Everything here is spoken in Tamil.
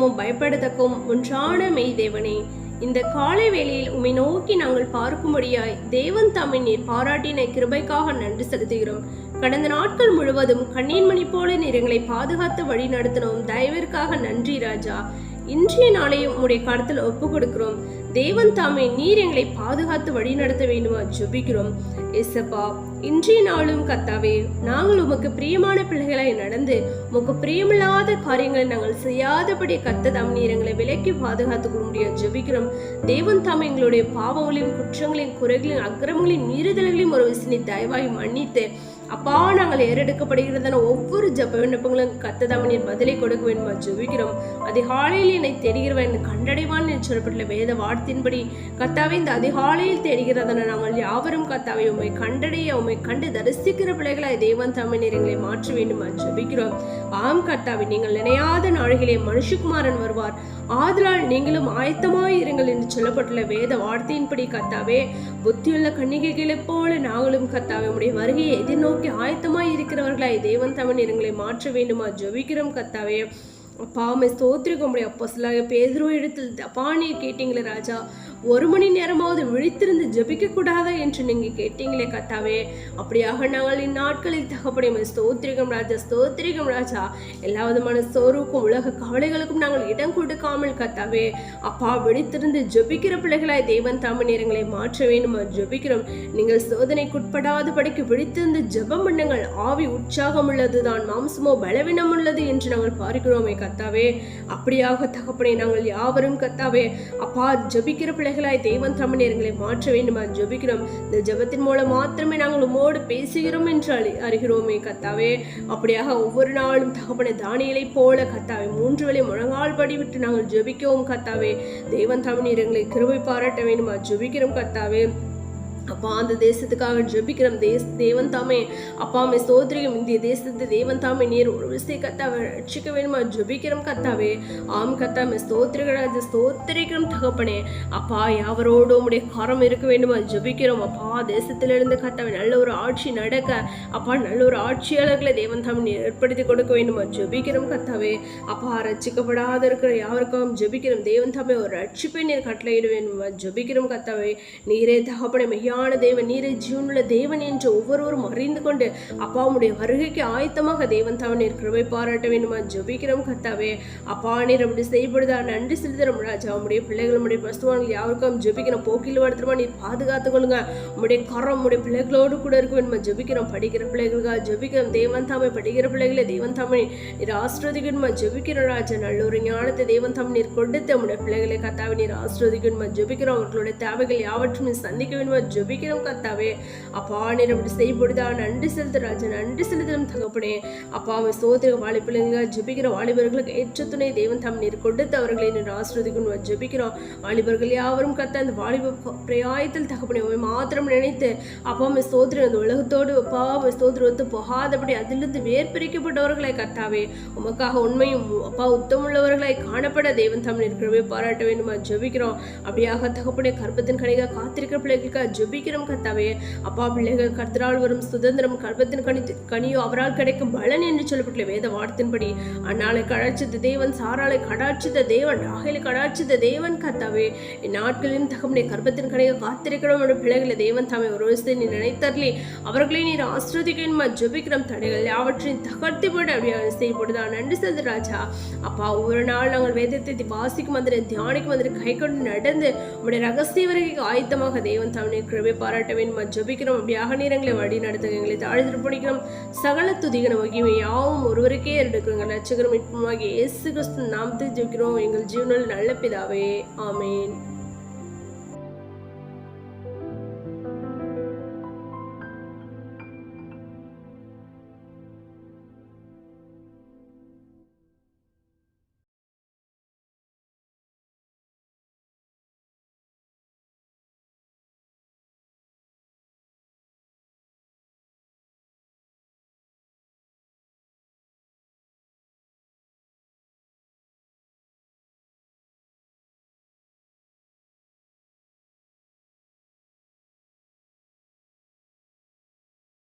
விசுவாசமும் பயப்படத்தக்கவும் ஒன்றான மெய் தேவனே, இந்த காலை வேளையில் உம்மை நோக்கி நாங்கள் பார்க்கும்படியாய் தேவன் தாமே நீர் பாராட்டின கிருபைக்காக நன்றி செலுத்துகிறோம். கடந்த நாட்கள் முழுவதும் கண்ணீர் மணி போல நீர் எங்களை பாதுகாத்து வழி நடத்தினோம். தயவிற்காக நன்றி ராஜா. இன்றைய நாளையும் உடைய கருத்தில் ஒப்பு கொடுக்கிறோம். தேவன் தாமே நீர் எங்களை பாதுகாத்து வழி நடத்த வேண்டுமா ஜெபிக்கிறோம். ஏசப்பா, இன்றைய நாளும் கர்த்தாவே, நாங்கள் உமக்கு பிரியமான பிள்ளைகளை நடந்து உமக்கு பிரியமில்லாத காரியங்களை நாங்கள் செய்யாதபடி கர்த்தர் நீர் எங்களை விலக்கி பாதுகாத்து கொள்ள முடியாது ஜெபிக்கிறோம். தேவன் தாமே எங்களுடைய பாவங்களையும் குற்றங்களையும் குறைகளையும் அக்கிரமங்களையும் மீறுதல்களையும் ஒரு விசனி தயவாய் மன்னித்து அப்பா நாங்கள் ஏறெடுக்கப்படுகிறதான ஒவ்வொரு ஜப விண்ணப்பங்களும் கர்த்தர் நீர் பதிலை கொடுக்க வேண்டுமா ஜெபிக்கிறோம். அதிகாலையில் என்னை தேடுகிறவன் கண்டடைவான் என்று சொல்லப்பட்டுள்ள வேத வார்த்தையின்படி கர்த்தாவே, இந்த அதிகாலையில் தேடுகிறதான நாங்கள் யாவரும் கர்த்தாவே உம்மை கண்டடைய உம்மை கண்டு தரிசிக்கிற பிள்ளைகளாய் தேவன் தாமே நீர் எங்களை மாற்ற வேண்டுமா ஜெபிக்கிறோம். ஆம் கர்த்தாவே, நீங்கள் நினையாத நாளிலே மனுஷகுமாரன் வருவார், ஆதலால் நீங்களும் ஆயத்தமாய் இருங்கள் என்று சொல்லப்பட்டுள்ள வேத வார்த்தையின்படி கர்த்தாவே, புத்தியுள்ள கன்னிகைகளை போல நாங்களும் கர்த்தாவே உம்முடைய வருகையை எதிர்நோக்கி ஆயத்தமாய் இருக்கிறவர்களாய் தேவன் தாமே நீர் எங்களை மாற்ற வேண்டுமா ஜெபிக்கிறோம். கர்த்தாவே, அப்பா உம்மை ஸ்தோத்திரிக்க முடியும். அப்போஸ்தலனாகிய பேதுரு இடத்தில் அப்பா நீர் கேட்டீங்களே ராஜா, 1 மணி நேரமாவது விழித்திருந்து ஜெபிக்க கூடாதா என்று நீங்க கேட்டீங்களே கர்த்தாவே, அப்படியாக நாங்கள் இந்நாட்களில் தகப்படி ஸ்தோத்திரிகம் ராஜா, ஸ்தோத்திரிகம் ராஜா. எல்லா விதமான சோர்வுக்கும் உலக கவலைகளுக்கும் நாங்கள் இடம் கொடுக்காமல் கர்த்தாவே அப்பா விழித்திருந்து ஜெபிக்கிற பிள்ளைகளாய் தேவன் தாமே நேரங்களை மாற்ற வேண்டுமா ஜெபிக்கிறோம். நீங்கள் சோதனைக்குட்படாத படிக்கு விழித்திருந்து ஜெபம் பண்ணுங்கள். ஆவி உற்சாகம் உள்ளதுதான், மாம்சமோ பலவீனம் உள்ளது என்று நாங்கள் பார்க்கிறோமே கர்த்தாவே. அப்படியாக தகப்பனே நாங்கள் யாவரும் கர்த்தாவே அப்பா ஜெபிக்கிற பிள்ளைகளாய் தேவன் தாமே நேரங்களை மாற்ற வேண்டுமா ஜெபிக்கிறோம். இந்த ஜெபத்தின் மூலம் மாத்திரமே நாங்கள் உம்மோடு பேசுகிறோம் என்று அறிகிறோமே கர்த்தாவே. அப்படியாக ஒவ்வொரு நாளும் தகப்பனை தானியலை போல கர்த்தாவே 3 வேளை முழங்கால் படி விட்டு நாங்கள் ஜெபிக்கவும் கர்த்தாவே. தேவன் தாமே நேரங்களை கிருபை பாராட்ட வேண்டுமா ஜெபிக்கிறோம் கர்த்தாவே. அப்பா அந்த தேசத்துக்காக ஜெபிக்கிறோம். தேவன் தாமே அப்பா அம்மை ஸ்தோத்திரியம். இந்திய தேசத்தை தேவன் தாமே நீர் ஒரு விஷயத்தை கர்த்தாவை ரட்சிக்க வேணுமா ஜெபிக்கிறோம் கர்த்தாவே. ஆம் கர்த்தாவே ஸ்தோத்திரிகராஜ, ஸ்தோத்திரிக்கிறோம் தகப்பனே. அப்பா யாவரோடு உம்முடைய கரம் இருக்க வேண்டுமா ஜெபிக்கிறோம். அப்பா தேசத்திலிருந்து கர்த்தாவே நல்ல ஒரு ஆட்சி நடக்க அப்பா நல்ல ஒரு ஆட்சியாளர்களை தேவன் தாமே நீர் ஏற்படுத்தி கொடுக்க வேண்டுமா ஜெபிக்கிறோம் கர்த்தாவே. அப்பா ரட்சிக்கப்படாத இருக்கிற யாருக்காகவும் ஜெபிக்கிறோம். தேவன் தாமே ஒரு ரட்சிப்பை நீர் கட்டளையிட வேண்டுமா ஜெபிக்கிறோம் கர்த்தாவே. நீரே தகப்பனே மெய்யான தேவன், நீரே ஜீவனுள்ள தேவன் என்று ஒவ்வொருவரும் அறிந்து கொண்டு அப்பா உம்முடைய வருகைக்கு ஆயத்தமாக தேவன் தாமே நீர் கிருபை பாராட்ட வேண்டுமா ஜெபிக்கிறோம் கர்த்தாவே. அப்பா நீர் அப்படி செய்யப்படுதா நன்றி செலுத்துறோம் ராஜா. உம்முடைய பிள்ளைகள் உம்முடைய பசுவான்கள் யாருக்கும் ஜெபிக்கிறோம். போக்கில் வருத்தமா நீர் பாதுகாத்துக் கொள்ளுங்க. உம்முடைய கரம் உம்முடைய பிள்ளைகளோடு கூட இருக்க வேண்டுமா ஜெபிக்கிறோம். படிக்கிற பிள்ளைகளுக்காக ஜெபிக்கிறோம். தேவன் தாமே படிக்கிற பிள்ளைகளை தேவன் தாமே நீர் ஆசீர்வதிக்கணுமா ஜெபிக்கிறோம் ராஜா. நல்ல ஒரு ஞானத்தை தேவன் தாமே நீர் கொடுத்து உம்முடைய பிள்ளைகளை கர்த்தாவே நீர் ஆசீர்வதிக்கணுமா ஜெபிக்கிறோம். அவர்களுடைய தேவைகள் யாவற்றும் சந்திக்க வேண்டுமா ஜெபிக்கிறோம் கர்த்தாவே. அப்பா நீர் அப்படி செய்யப்படுதா நன்றி செலுத்து ராஜா, நன்றி செலுத்தும் தகப்பனே. அப்பா அவன் சோதரிக வாலிபிள்ளைங்க ஜெபிக்கிற வாலிபர்களுக்கு ஏற்ற துணை தேவன் தாம் நீர் கொடுத்து அவர்களை நீர் ஆசீர்வதிக்கணும் ஜெபிக்கிறோம். வாலிபர்கள் யாவரும் கர்த்தா அந்த வாலிப பிரயாயத்தில் தகப்பனே உம்மை மாத்திரம் நினைத்து அப்பா அவன் சோதரி அந்த உலகத்தோடு அப்பா அவன் சோதரி ஒத்து போகாதபடி அதிலிருந்து வேர்பிரிக்கப்பட்டவர்களை கர்த்தாவே உமக்காக உண்மையும் அப்பா உத்தமுள்ளவர்களை காணப்பட தேவன் தாம் நீர் கிருபை பாராட்ட வேண்டுமா ஜெபிக்கிறோம். அப்படியாக தகப்பனே கர்ப்பத்தின் கனிகா காத்திருக்கிற பிள்ளைகளுக்காக ஜெபிக்கிறோம் கர்த்தாவே. அப்பா பிள்ளைகள் கர்த்தரால் வரும் சுதந்திரம் கர்ப்பத்தின் கனியோ அவரால் கிடைக்கும் பலன் என்று சொல்லப்பட்டுள்ள வேத வார்த்தையின்படி அந்நாளை கடாட்சித்த தேவன், சாராளை கடாட்சித்த தேவன், ராகேலை கடாட்சித்த தேவன் கர்த்தாவே. இந்நாட்களின் தகப்பனே கர்ப்பத்தின் கனிகா காத்திருக்கிறோம் என்ற பிள்ளைகளை தேவன் தாமே ஒரு விஷயத்தை நீ நினைத்தரலி அவர்களை நீர் ஆசீர்வதிக்கணுமா ஜெபிக்கிறோம். தடைகள் யாவற்றையும் தகர்த்தி போட அப்படியே செய்யப்படுதா நன்றி செலுத்து ராஜா. அப்பா ஒவ்வொரு நாள் நாங்கள் வேதத்தை வாசிக்கும் வந்து தியானிக்கும் வந்து கை கொண்டு நடந்து உடைய ரகசிய வரைக்கும் ஆயத்தமாக தேவன் தாமே கிருபை பாராட்ட வேண்டுமா ஜெபிக்கிறோம். அப்படியாக நேரங்களை வழி நடத்துங்க. எங்களை தாழ்ந்து படிக்கிறோம். சகல துதிகன மகிமை யாவும் ஒருவருக்கே எடுக்கிறோங்க. ரட்சகரும் மீட்புமாகிய இயேசு கிறிஸ்து நாமத்தை ஜெபிக்கிறோம் எங்கள் ஜீவனில் நல்ல பிதாவே. ஆமேன்.